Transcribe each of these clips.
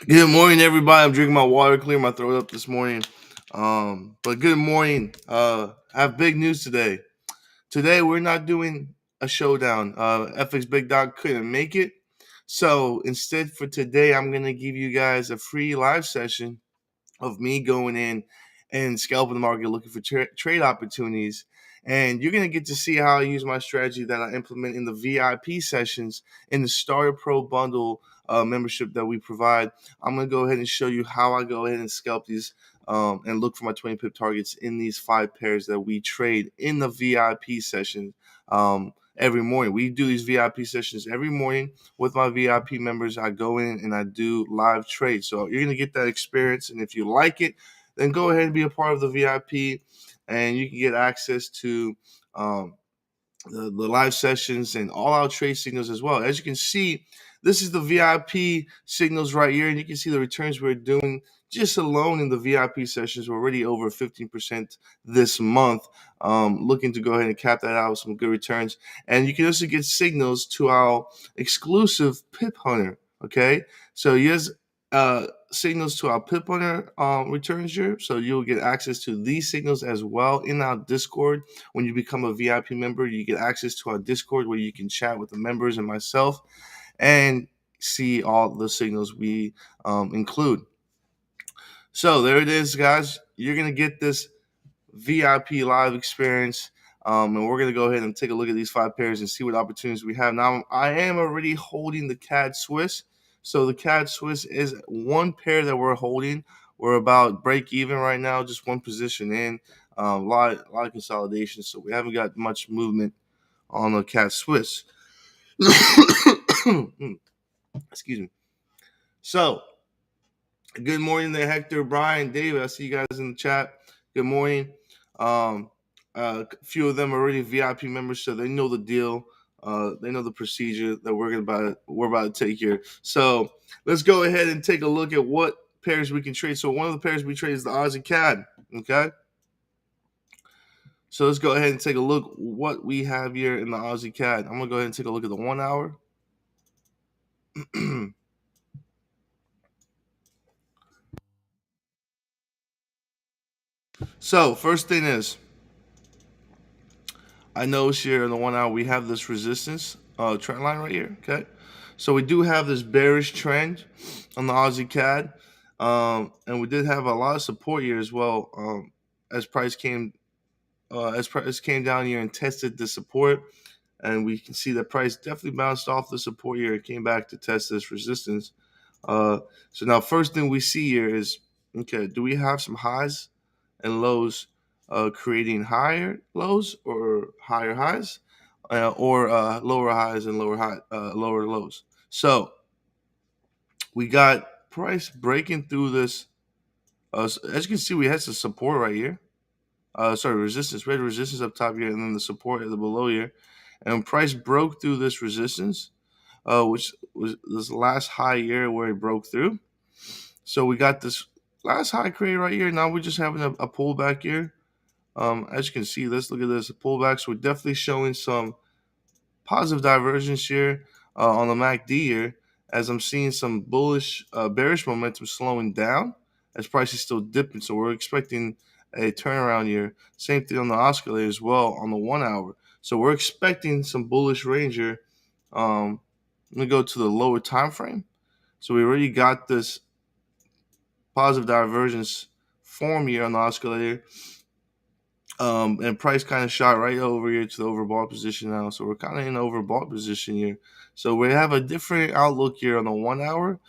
Good morning, everybody. I'm drinking my water, clear my throat up this morning. But good morning. I have big news today. Today we're not doing a showdown. FxBigDog couldn't make it, so instead for today, I'm gonna give you guys a free live session of me going in and scalping the market, looking for trade opportunities. And you're going to get to see how I use my strategy that I implement in the VIP sessions in the Starter Pro bundle membership that we provide. I'm going to go ahead and show you how I go ahead and scalp these and look for my 20 pip targets in these 5 pairs that we trade in the VIP session every morning. We do these VIP sessions every morning with my VIP members. I go in and I do live trades. So you're going to get that experience. And if you like it, then go ahead and be a part of the VIP and you can get access to the live sessions and all our trade signals as well. As you can see, this is the VIP signals right here, and you can see the returns we're doing just alone in the VIP sessions. We're already over 15% this month. Looking to go ahead and cap that out with some good returns. And you can also get signals to our exclusive Pip Hunter. Okay, so yes, signals to our Pip Hunter returns here. So you'll get access to these signals as well in our Discord. When you become a VIP member, you get access to our Discord where you can chat with the members and myself and see all the signals we include. So there it is, guys. You're going to get this VIP live experience. And we're going to go ahead and take a look at these 5 pairs and see what opportunities we have. Now, I am already holding the CAD Swiss. So the CAD Swiss is one pair that we're holding. We're about break even right now, just one position in. A lot of consolidation. So we haven't got much movement on the CAD Swiss. Excuse me. So, good morning there, Hector, Brian, David. I see you guys in the chat. Good morning. A few of them are already VIP members, so they know the deal. They know the procedure that we're about to take here. So let's go ahead and take a look at what pairs we can trade. So one of the pairs we trade is the Aussie CAD. Okay. So let's go ahead and take a look what we have here in the Aussie CAD. I'm gonna go ahead and take a look at the 1 hour. So first thing is, I notice here in the 1 hour we have this resistance trend line right here. Okay, so we do have this bearish trend on the Aussie CAD, and we did have a lot of support here as well. As price came down here and tested the support, and we can see that price definitely bounced off the support here. It came back to test this resistance. So now first thing we see here is, okay, do we have some highs and lows creating higher lows or higher highs, or lower highs and lower lows? So we got price breaking through this. As you can see, we had some support right here. Resistance. We had resistance up top here, and then the support at the below here. And price broke through this resistance, which was this last high here where it broke through. So we got this last high created right here. Now we're just having a pullback here. As you can see, let's look at this pullback. So we're definitely showing some positive divergence here on the MACD here, as I'm seeing some bearish momentum slowing down as price is still dipping. So we're expecting a turnaround here. Same thing on the oscillator as well on the 1 hour. So we're expecting some bullish range here. I'm gonna go to the lower time frame. So we already got this positive divergence form here on the oscillator. And price kind of shot right over here to the overbought position now. So we're kind of in an overbought position here. So we have a different outlook here on the 1 hour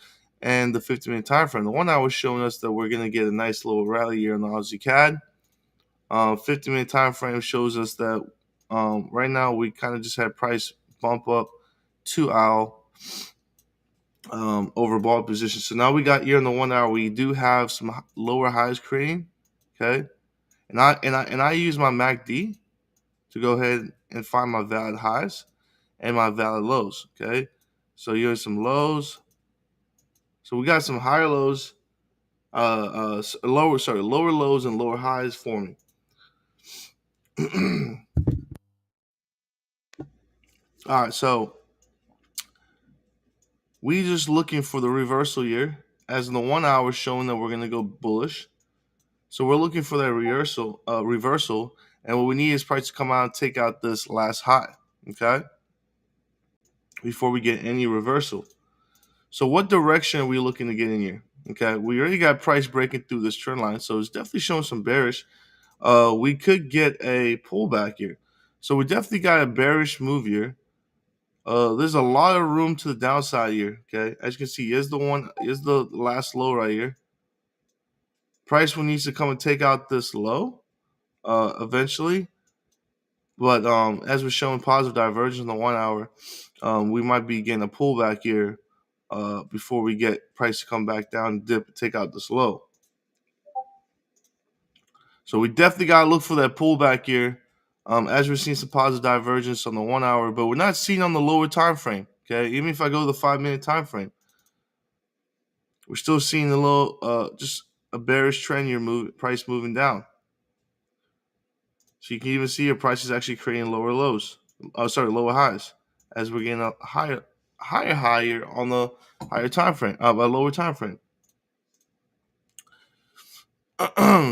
and the 50-minute time frame. The 1 hour is showing us that we're going to get a nice little rally here on the Aussie CAD. 50-minute time frame shows us that right now we kind of just had price bump up to our overbought position. So now we got here on the 1 hour, we do have some lower highs creating. Okay. And I use my MACD to go ahead and find my valid highs and my valid lows. Okay, so here's some lows. So we got some higher lows, lower lows and lower highs forming. All right, so we just looking for the reversal here as in the 1 hour showing that we're going to go bullish. So we're looking for that reversal, and what we need is price to come out and take out this last high, okay, before we get any reversal. So what direction are we looking to get in here? Okay, we already got price breaking through this trend line, so it's definitely showing some bearish. We could get a pullback here. So we definitely got a bearish move here. There's a lot of room to the downside here. Okay, as you can see, here's the last low right here. Price will need to come and take out this low eventually. But as we're showing positive divergence in the 1 hour, we might be getting a pullback here before we get price to come back down, dip, take out this low. So we definitely got to look for that pullback here as we're seeing some positive divergence on the 1 hour, but we're not seeing on the lower time frame. Okay, even if I go to the 5-minute time frame, we're still seeing a little just a bearish trend here, price moving down. So you can even see your price is actually creating lower lows. Lower highs as we're getting a higher higher on the higher time frame, a lower time frame.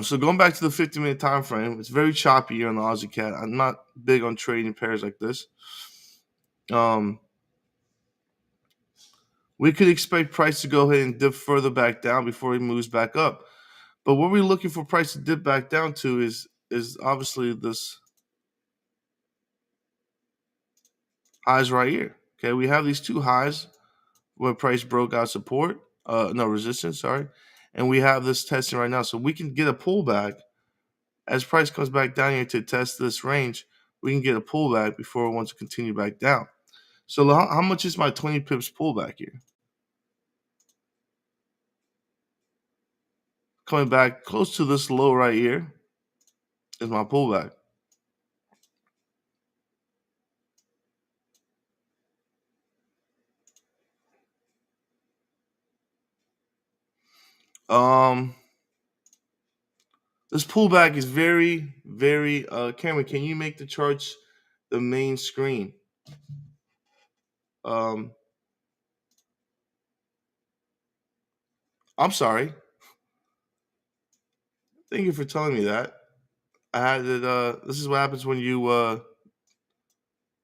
So going back to the 50-minute time frame, it's very choppy here on the Aussie Cat. I'm not big on trading pairs like this. We could expect price to go ahead and dip further back down before it moves back up. But what we're looking for price to dip back down to is obviously this highs right here. Okay, we have these two highs where price broke out support, resistance, sorry. And we have this testing right now. So we can get a pullback as price comes back down here to test this range. We can get a pullback before it wants to continue back down. So how much is my 20 pips pullback here? Coming back close to this low right here is my pullback. This pullback is very, very. Cameron, can you make the charts the main screen? I'm sorry. Thank you for telling me that. I had it. This is what happens when you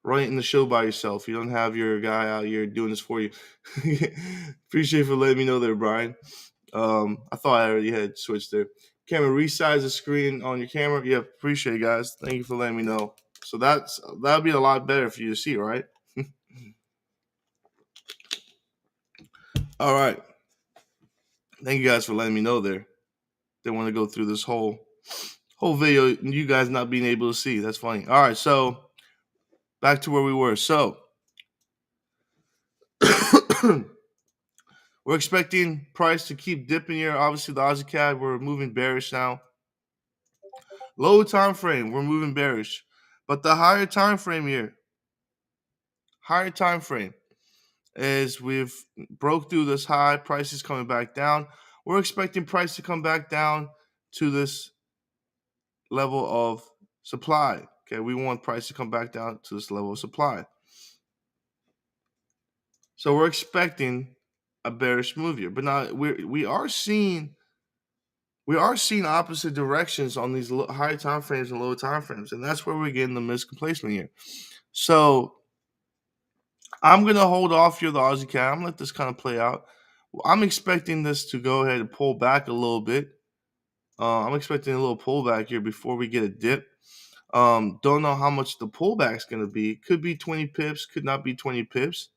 running the show by yourself. You don't have your guy out here doing this for you. Appreciate you for letting me know there, Brian. I thought I already had switched there. Camera, resize the screen on your camera. Yeah, appreciate it, guys. Thank you for letting me know. So that'll be a lot better for you to see, right? All right. Thank you guys for letting me know there. They want to go through this whole video, you guys not being able to see. That's funny. All right, so back to where we were. So we're expecting price to keep dipping here. Obviously, the Aussie CAD, we're moving bearish now. Low time frame, we're moving bearish. But the higher time frame here, is we've broke through this high, price is coming back down. We're expecting price to come back down to this level of supply. Okay, we want price to come back down to this level of supply. So we're expecting a bearish move here. But now we are seeing opposite directions on these high time frames and low time frames, and that's where we're getting the misplacement here. So I'm gonna hold off here the Aussie Cat. I'm gonna let this kind of play out. I'm expecting this to go ahead and pull back a little bit. I'm expecting a little pullback here before we get a dip. Don't know how much the pullback's gonna be. Could be 20 pips, could not be 20 pips.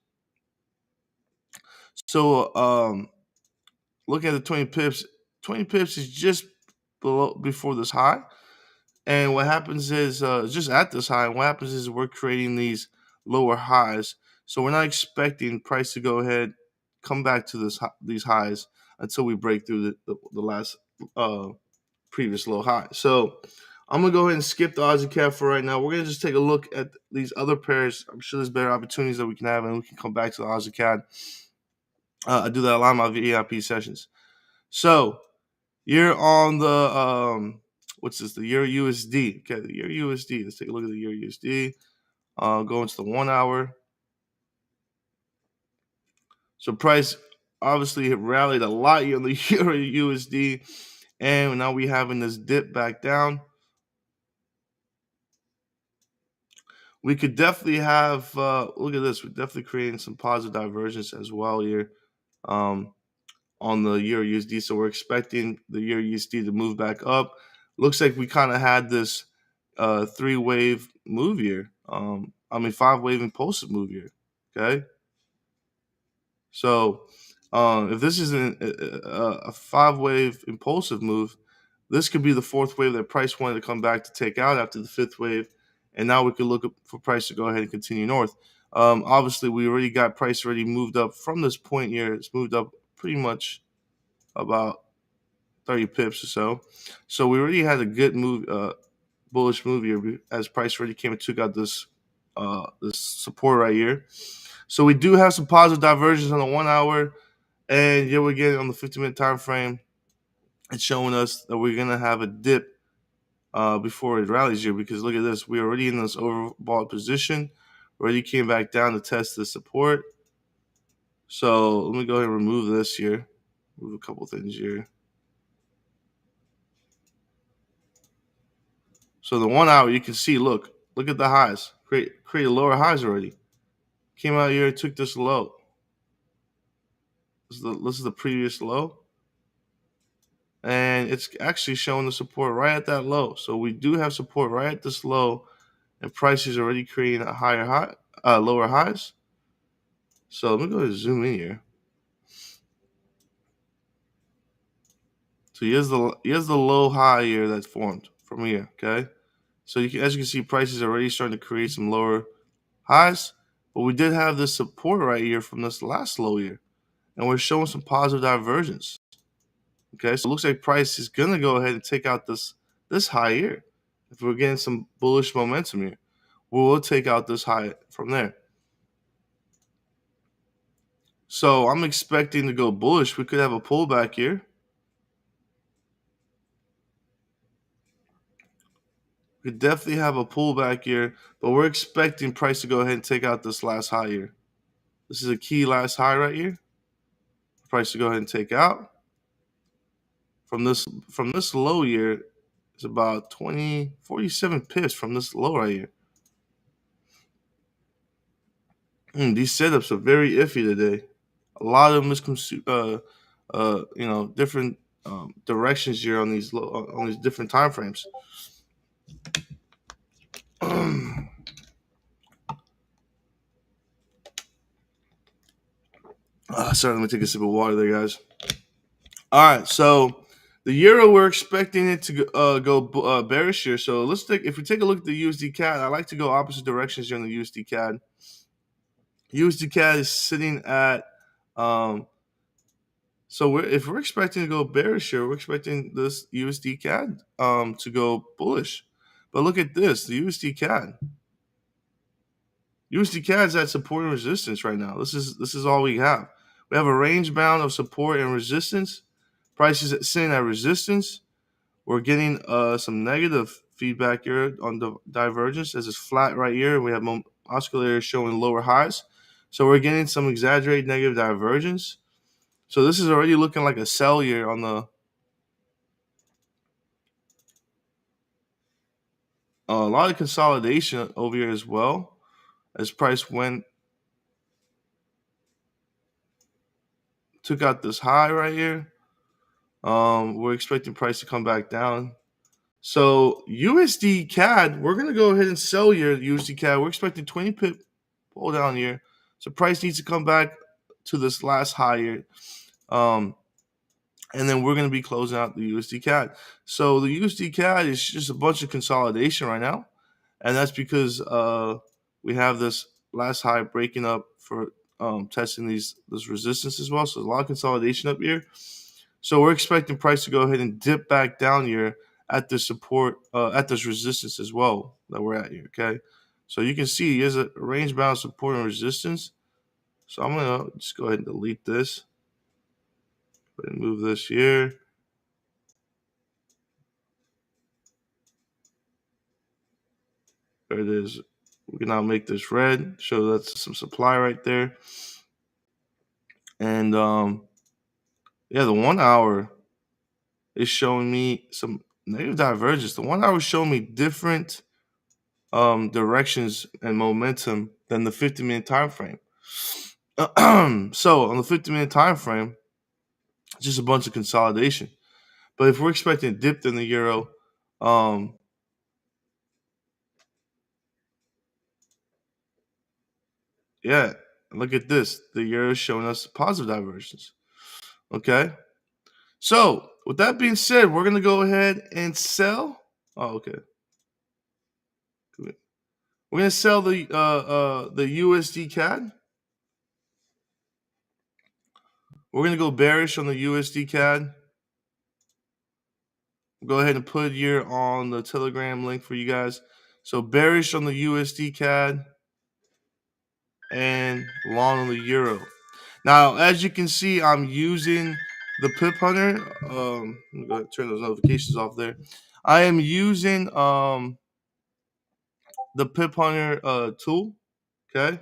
So looking at the 20 pips, 20 pips is just before this high. And what happens is just at this high, and what happens is we're creating these lower highs. So we're not expecting price to go ahead, come back to these highs until we break through the last previous low high. So I'm going to go ahead and skip the Aussie Cat for right now. We're going to just take a look at these other pairs. I'm sure there's better opportunities that we can have, and we can come back to the Aussie Cat. I do that a lot in my VIP sessions. So you're on the what's this? The Euro USD. Okay, the Euro USD. Let's take a look at the Euro USD. Go into the 1 hour. So price obviously it rallied a lot on the Euro USD, and now we having this dip back down. We could definitely have look at this. We're definitely creating some positive divergence as well here on the Euro USD. So we're expecting the Euro USD to move back up. Looks like we kind of had this 3-wave move here. 5-wave impulsive move here. Okay. So if this is a 5-wave impulsive move, this could be the 4th wave that price wanted to come back to take out after the 5th wave. And now we could look for price to go ahead and continue north. Obviously, we already got price already moved up from this point here. It's moved up pretty much about 30 pips or so. So we already had a good move, bullish move here as price already came and took out this support right here. So we do have some positive divergence on the 1 hour, and yeah, we're getting on the 50-minute time frame. It's showing us that we're gonna have a dip before it rallies here, because look at this. We're already in this overbought position. Already came back down to test the support. So let me go ahead and remove this here. Move a couple things here. So the 1 hour, you can see, look at the highs. Create lower highs already. Came out here, took this low. This is the previous low. And it's actually showing the support right at that low. So we do have support right at this low, and price is already creating a lower highs. So let me go ahead and zoom in here. So here's the low high here that's formed from here. Okay, so as you can see, price is already starting to create some lower highs, but we did have this support right here from this last low here, and we're showing some positive divergence. Okay, so it looks like price is gonna go ahead and take out this high here. If we're getting some bullish momentum here, we will take out this high from there. So I'm expecting to go bullish. We could have a pullback here. We could definitely have a pullback here, but we're expecting price to go ahead and take out this last high here. This is a key last high right here. Price to go ahead and take out. From this low here, it's about 47 pips from this low right here. These setups are very iffy today. A lot of different directions here on these different time frames. Sorry, let me take a sip of water there, guys. All right, so the euro, we're expecting it to go bearish here. So if we take a look at the USD CAD, I like to go opposite directions here on the USD CAD. USD CAD is sitting at so if we're expecting to go bearish here, we're expecting this USD CAD to go bullish. But look at this, the USD CAD. USD CAD is at support and resistance right now. This is all we have. We have a range bound of support and resistance. Prices sitting at resistance. We're getting some negative feedback here on the divergence as it's flat right here. We have oscillator showing lower highs. So we're getting some exaggerated negative divergence. So this is already looking like a sell here on the a lot of consolidation over here as well, as price took out this high right here. We're expecting price to come back down. So USD CAD, we're gonna go ahead and sell here. USD CAD, we're expecting 20 pip pull down here. So price needs to come back to this last high here. And then we're going to be closing out the USD CAD. So the USD CAD is just a bunch of consolidation right now. And that's because we have this last high breaking up for testing this resistance as well. So there's a lot of consolidation up here. So we're expecting price to go ahead and dip back down here at this support, at this resistance as well that we're at here, okay? So you can see here's a range bound support and resistance. So I'm going to just go ahead and delete this. Go ahead and move this here. There it is. We can now make this red, show that's some supply right there. And Yeah, the 1 hour is showing me some negative divergence. The 1 hour is showing me different directions and momentum than the 50-minute time frame. So on the 50-minute time frame, it's just a bunch of consolidation. But if we're expecting a dip in the euro, um, yeah, look at this. The euro is showing us positive divergence. Okay. So with that being said, we're gonna go ahead and sell. Oh, okay. We're gonna sell the USD CAD. We're gonna go bearish on the USD CAD. Go ahead and put here on the Telegram link for you guys. So bearish on the USD CAD and long on the euro. Now, as you can see, I'm using the Pip Hunter. I'm gonna turn those notifications off there. I am using the Pip Hunter tool. Okay.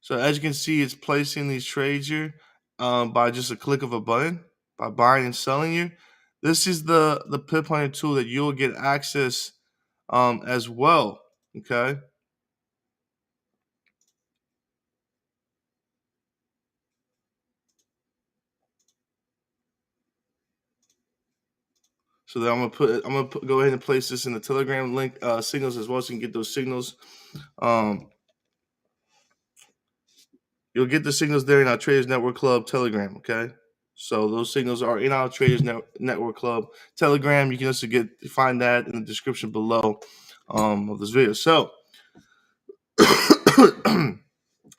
So as you can see, it's placing these trades here by just a click of a button, by buying and selling here. This is the Pip Hunter tool that you'll get access as well. Okay. So then I'm gonna go ahead and place this in the Telegram link signals as well, so you can get those signals. Um, you'll get the signals there in our Traders Network Club Telegram. Okay. So those signals are in our Traders Network Club Telegram. You can also find that in the description below of this video. So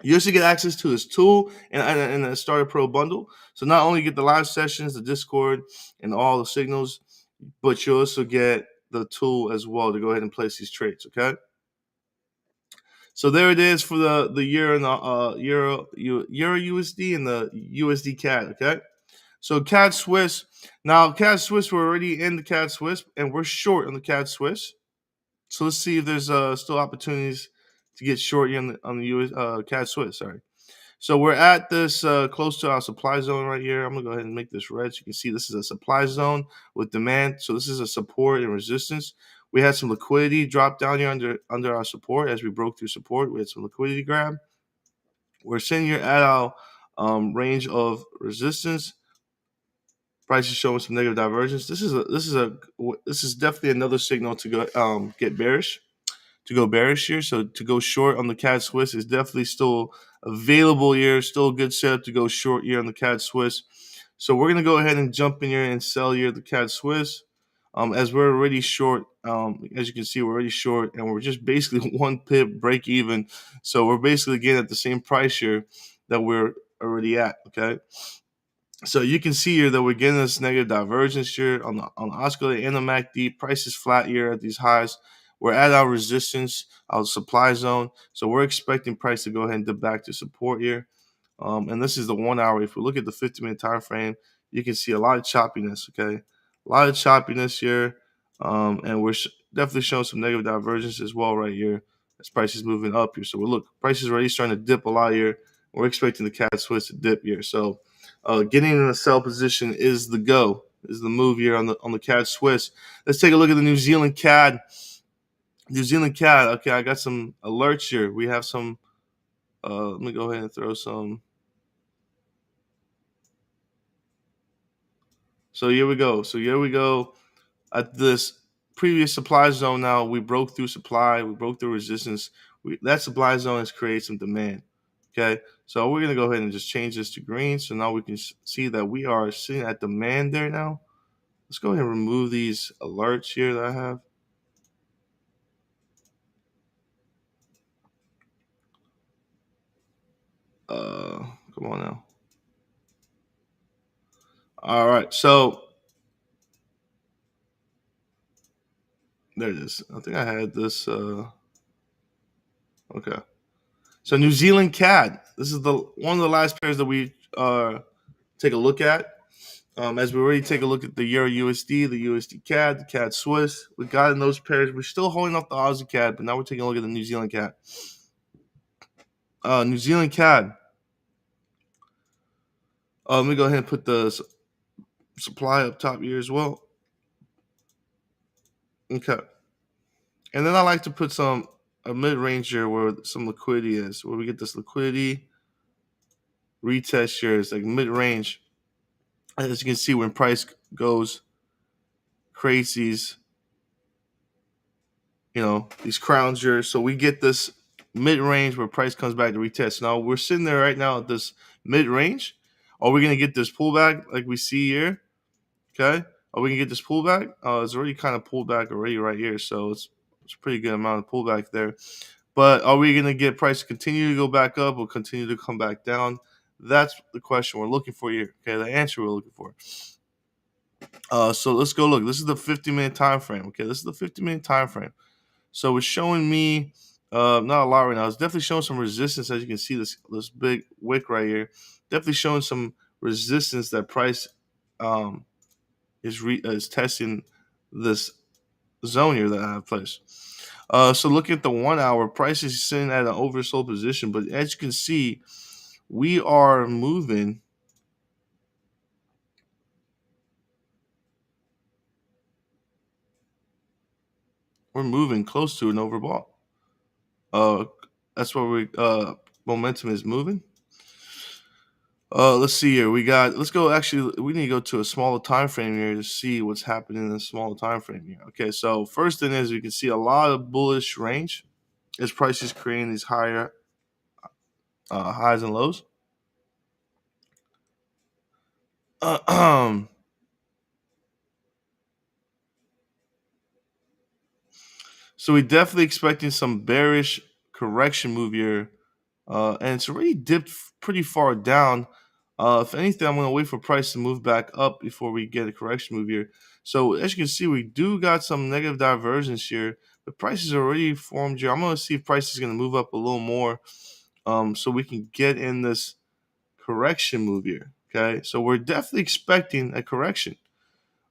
you also get access to this tool and a Starter Pro bundle. So not only get the live sessions, the Discord, and all the signals, but you also get the tool as well to go ahead and place these trades. Okay. So there it is for the euro and the euro USD and the USD CAD. Okay. So CAD Swiss. Now CAD Swiss, we're already in the CAD Swiss and we're short on the CAD Swiss. So let's see if there's still opportunities to get short here on the US CAD Swiss. Sorry. So we're at this close to our supply zone right here. I'm gonna go ahead and make this red. So you can see this is a supply zone with demand. So this is a support and resistance. We had some liquidity drop down here under our support as we broke through support. We had some liquidity grab. We're sitting here at our range of resistance. Price is showing some negative divergence. This is definitely another signal to go get bearish. To go bearish here. So to go short on the CAD Swiss is definitely still available here. Still a good setup to go short here on the CAD Swiss. So we're gonna go ahead and jump in here and sell here the CAD Swiss. As we're already short, as you can see, we're already short, and we're just basically one pip break even. So we're basically getting at the same price here that we're already at. Okay. So you can see here that we're getting this negative divergence here on the oscillator and the MACD. Price is flat here at these highs. We're at our resistance, our supply zone. So we're expecting price to go ahead and dip back to support here. And this is the 1 hour. If we look at the 50-minute time frame, you can see a lot of choppiness. Okay, a lot of choppiness here, and we're definitely showing some negative divergence as well right here. As price is moving up here, so price is already starting to dip a lot here. We're expecting the CAD Swiss to dip here. So getting in a sell position is the move here on the CAD Swiss. Let's take a look at the New Zealand CAD. New Zealand CAD. Okay, I got some alerts here. We have some. Let me go ahead and throw some. So here we go. At this previous supply zone. Now we broke through supply. We broke through resistance. That supply zone has created some demand. Okay, so we're gonna go ahead and just change this to green. So now we can see that we are sitting at demand there now. Let's go ahead and remove these alerts here that I have. Come on now. All right, so there it is. I think I had this. Okay, so New Zealand CAD. This is the one of the last pairs that we take a look at. As we already take a look at the Euro USD, the USD CAD, the CAD Swiss, we got in those pairs. We're still holding off the Aussie CAD, but now we're taking a look at the New Zealand CAD. New Zealand CAD. Let me go ahead and put the supply up top here as well. Okay. And then I like to put a mid-range here where some liquidity is, where we get this liquidity retest here. It's like mid-range. As you can see, when price goes crazies, these crowns here. So we get this mid-range where price comes back to retest. Now we're sitting there right now at this mid-range. Are we going to get this pullback like we see here? Okay. Are we going to get this pullback? It's already kind of pulled back already right here. So it's a pretty good amount of pullback there. But are we going to get price to continue to go back up or continue to come back down? That's the question we're looking for here. Okay, the answer we're looking for. So let's go look. This is the 50-minute time frame. Okay, this is the 50-minute time frame. So it's showing me not a lot right now. It's definitely showing some resistance, as you can see this big wick right here. Definitely showing some resistance that price is testing this zone here that I have placed. So look at the 1 hour. Price is sitting at an oversold position, but as you can see, we are moving. We're moving close to an overbought. That's where momentum is moving. Let's see here. Let's go. Actually, we need to go to a smaller time frame here to see what's happening in a smaller time frame here. Okay, so first thing is we can see a lot of bullish range as price is creating these higher highs and lows. So we're definitely expecting some bearish correction move here. And it's already dipped pretty far down. If anything, I'm going to wait for price to move back up before we get a correction move here. So as you can see, we do got some negative divergence here. The price is already formed here. I'm going to see if price is going to move up a little more so we can get in this correction move here. Okay, so we're definitely expecting a correction.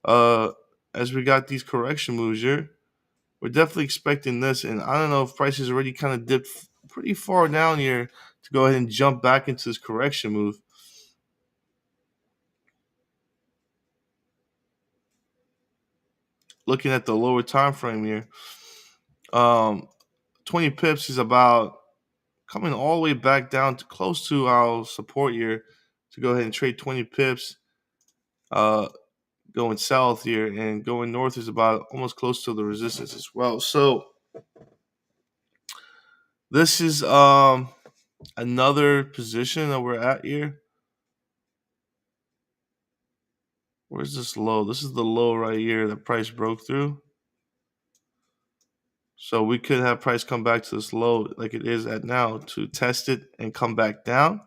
As we got these correction moves here, we're definitely expecting this, and I don't know if prices already kind of dipped pretty far down here to go ahead and jump back into this correction move. Looking at the lower time frame here, 20 pips is about coming all the way back down to close to our support here to go ahead and trade 20 pips. Going south here and going north is about almost close to the resistance as well. So this is another position that we're at here. Where's this low? This is the low right here that price broke through. So we could have price come back to this low like it is at now to test it and come back down.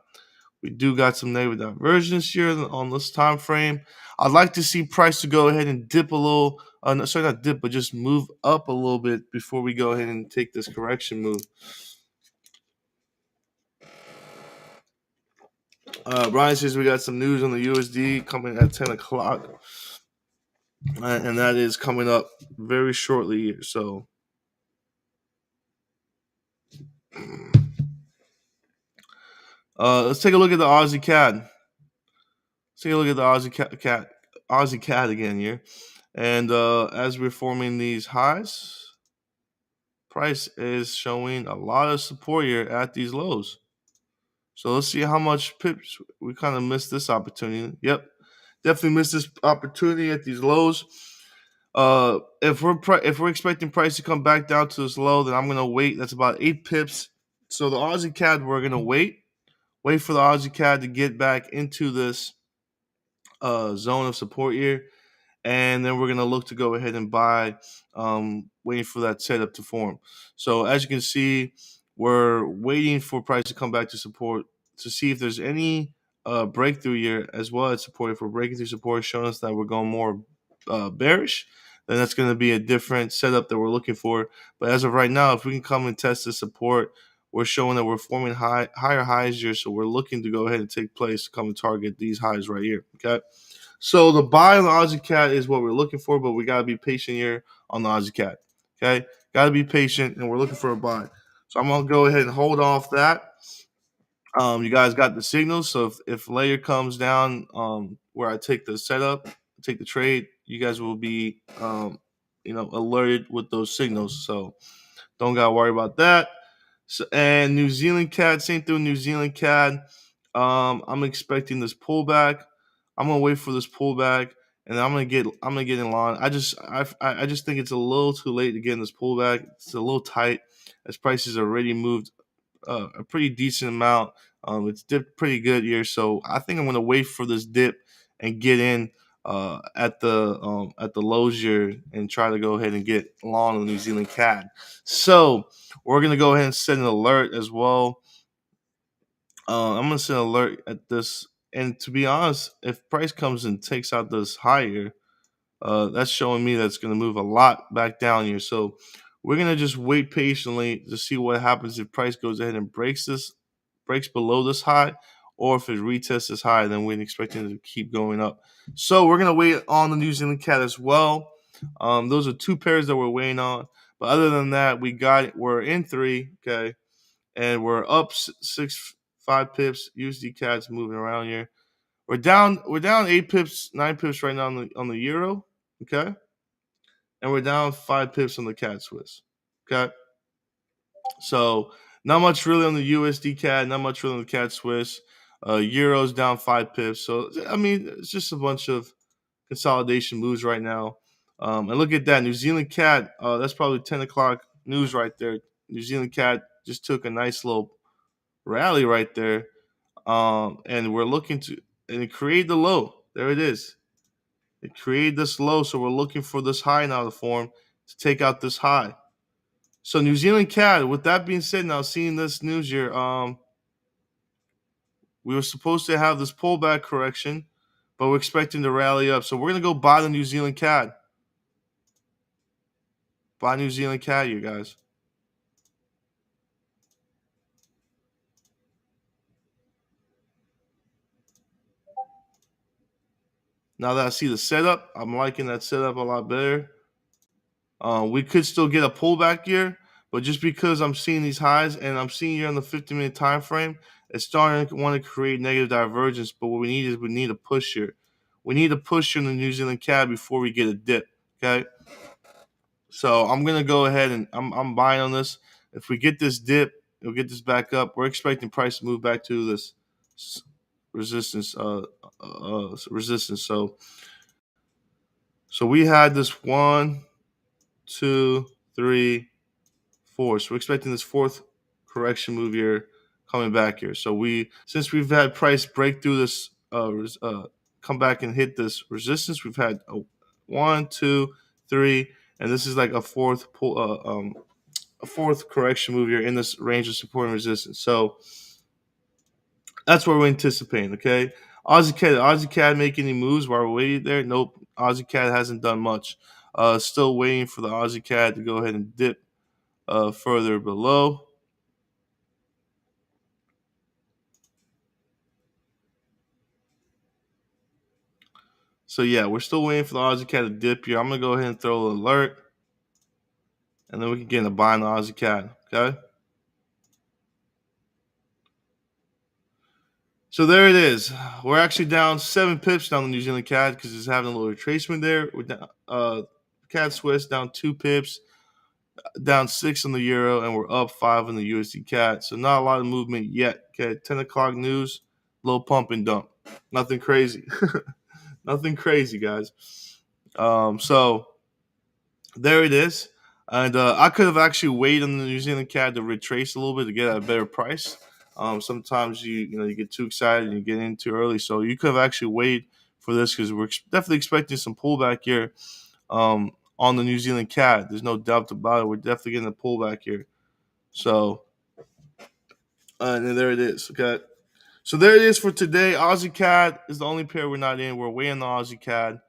We do got some negative divergence here on this time frame. I'd like to see price to go ahead and dip a little. Sorry, not dip, but just move up a little bit before we go ahead and take this correction move. Brian says we got some news on the USD coming at 10 o'clock. And that is coming up very shortly here. So let's take a look at the Aussie CAD. Let's take a look at the Aussie CAD again here. And as we're forming these highs, price is showing a lot of support here at these lows. So let's see how much pips we kind of missed this opportunity. Yep, definitely missed this opportunity at these lows. If we're expecting price to come back down to this low, then I'm gonna wait. That's about 8 pips. So the Aussie CAD, we're gonna wait for the Aussie CAD to get back into this zone of support here, and then we're going to look to go ahead and buy, waiting for that setup to form. So as you can see, we're waiting for price to come back to support to see if there's any breakthrough here as well as support. If we're breaking through support, showing us that we're going more bearish, then that's going to be a different setup that we're looking for. But as of right now, if we can come and test the support, we're showing that we're forming higher highs here. So we're looking to go ahead and take place to come and target these highs right here. Okay. So the buy on the Aussie CAD is what we're looking for, but we got to be patient here on the Aussie CAD. Okay. Got to be patient, and we're looking for a buy. So I'm going to go ahead and hold off that. You guys got the signals, so if layer comes down, where I take the setup, take the trade, you guys will be alerted with those signals. So don't gotta worry about that. So, and New Zealand CAD, same thing with New Zealand CAD. I'm expecting this pullback. I'm gonna wait for this pullback, and I'm gonna get in line. I just think it's a little too late to get in this pullback. It's a little tight, as prices already moved a pretty decent amount. It's dipped pretty good here, so I think I'm gonna wait for this dip and get in at the lows here and try to go ahead and get long on the New Zealand CAD. So we're gonna go ahead and set an alert as well. I'm gonna set an alert at this, and to be honest, if price comes and takes out this higher, that's showing me that's going to move a lot back down here. So we're going to just wait patiently to see what happens if price goes ahead and breaks below this high, or if it retests this high, then we're expecting it to keep going up. So we're going to wait on the New Zealand CAD as well. Those are two pairs that we're waiting on. But other than that, we're in three, okay, and we're up 5 pips. USD CAD's moving around here. We're down 8 pips, 9 pips right now on the euro, okay, and we're down 5 pips on the CAD Swiss, okay. So not much really on the USD CAD, not much really on the CAD Swiss. Euro's down 5 pips. So I mean, it's just a bunch of consolidation moves right now. And look at that, New Zealand CAD. That's probably 10 o'clock news right there. New Zealand CAD just took a nice little rally right there. And we're looking to and it created the low. There it is. It created this low, so we're looking for this high now to form to take out this high. So New Zealand CAD. With that being said, now seeing this news here, we were supposed to have this pullback correction, but we're expecting to rally up. So we're gonna go buy the New Zealand CAD. Buy New Zealand CAD, you guys. Now that I see the setup, I'm liking that setup a lot better. We could still get a pullback here, but just because I'm seeing these highs and I'm seeing here on the 50-minute time frame, it's starting to want to create negative divergence. But what we need a push here. We need a push here in the New Zealand CAD before we get a dip. Okay, so I'm gonna go ahead and I'm buying on this. If we get this dip, we'll get this back up. We're expecting price to move back to this resistance. Resistance. So we had this 1, 2, 3, 4. So we're expecting this fourth correction move here coming back here. So since we've had price break through this, come back and hit this resistance, we've had a 1, 2, 3, and this is like a fourth correction move here in this range of support and resistance. So that's what we're anticipating. Okay, Aussie CAD make any moves while we're waiting there? Nope. Aussie CAD hasn't done much. Still waiting for the Aussie CAD to go ahead and dip further below. So yeah, we're still waiting for the Aussie CAD to dip here. I'm gonna go ahead and throw an alert, and then we can get in a buy on the Aussie CAD. Okay. So there it is. We're actually down 7 pips down the New Zealand CAD because it's having a little retracement there. We're down, CAD Swiss down 2 pips, down 6 on the euro, and we're up 5 on the USD CAD. So not a lot of movement yet. Okay, 10 o'clock news, little pump and dump. Nothing crazy. Nothing crazy, guys. So there it is. And I could have actually waited on the New Zealand CAD to retrace a little bit to get at a better price. Sometimes you get too excited and you get in too early. So you could have actually waited for this because we're definitely expecting some pullback here on the New Zealand CAD. There's no doubt about it. We're definitely getting a pullback here. So and then there it is. Okay. So there it is for today. Aussie CAD is the only pair we're not in. We're way in the Aussie CAD.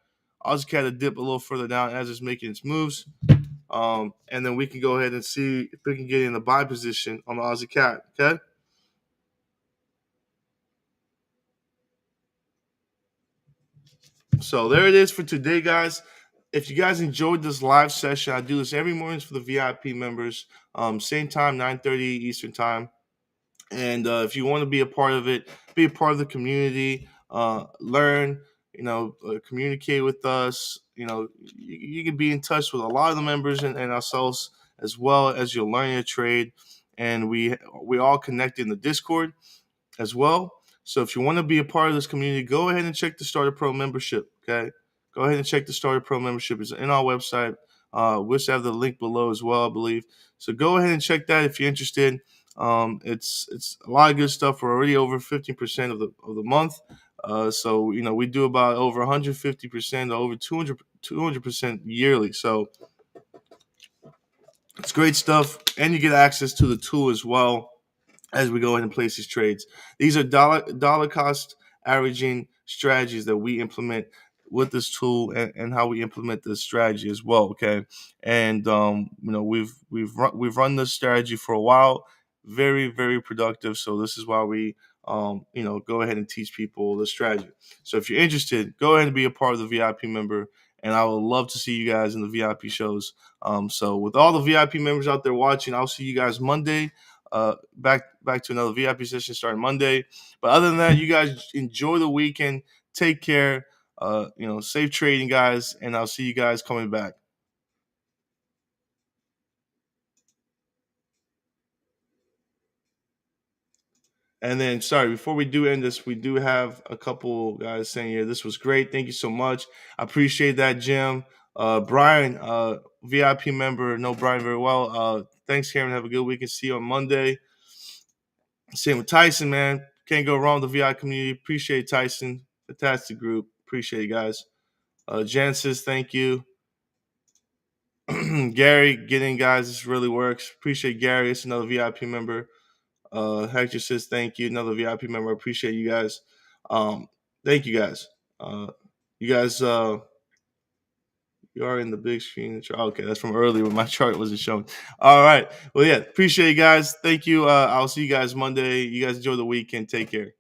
Aussie CAD to dip a little further down as it's making its moves. And then we can go ahead and see if we can get in the buy position on the Aussie CAD. Okay. So there it is for today, guys. If you guys enjoyed this live session, I do this every morning for the VIP members. Same time, 9:30 Eastern time. And if you want to be a part of it, be a part of the community, learn, communicate with us. You can be in touch with a lot of the members and ourselves as well as you're learning a trade. And we all connect in the Discord as well. So if you want to be a part of this community, go ahead and check the Starter Pro membership. Okay, go ahead and check the Starter Pro membership. It's in our website. We'll have the link below as well, I believe. So go ahead and check that if you're interested. It's a lot of good stuff. We're already over 15% of the month. So we do about over 150%, over 200% yearly. So it's great stuff, and you get access to the tool as well as we go ahead and place these trades. These are dollar cost averaging strategies that we implement with this tool, and how we implement this strategy as well. Okay, and we've run this strategy for a while, very very productive. So this is why we go ahead and teach people the strategy. So if you're interested, go ahead and be a part of the VIP member. And I would love to see you guys in the VIP shows. So with all the VIP members out there watching, I'll see you guys Monday. Back to another VIP session starting Monday. But other than that, you guys enjoy the weekend. Take care. Safe trading, guys, and I'll see you guys coming back. And then, sorry, before we do end this, we do have a couple guys saying here, this was great. Thank you so much. I appreciate that, Jim. Brian, VIP member, know Brian very well. Thanks, Cameron. Have a good weekend. See you on Monday. Same with Tyson, man. Can't go wrong with the VI community. Appreciate Tyson. Fantastic group. Appreciate you guys. Jan says thank you. Gary, getting guys, this really works. Appreciate Gary. It's another VIP member. Hector says thank you. Another VIP member. Appreciate you guys. Thank you guys. You guys, you are in the big screen. Okay, that's from earlier when my chart wasn't showing. All right. Well, yeah, appreciate you guys. Thank you. I'll see you guys Monday. You guys enjoy the weekend. Take care.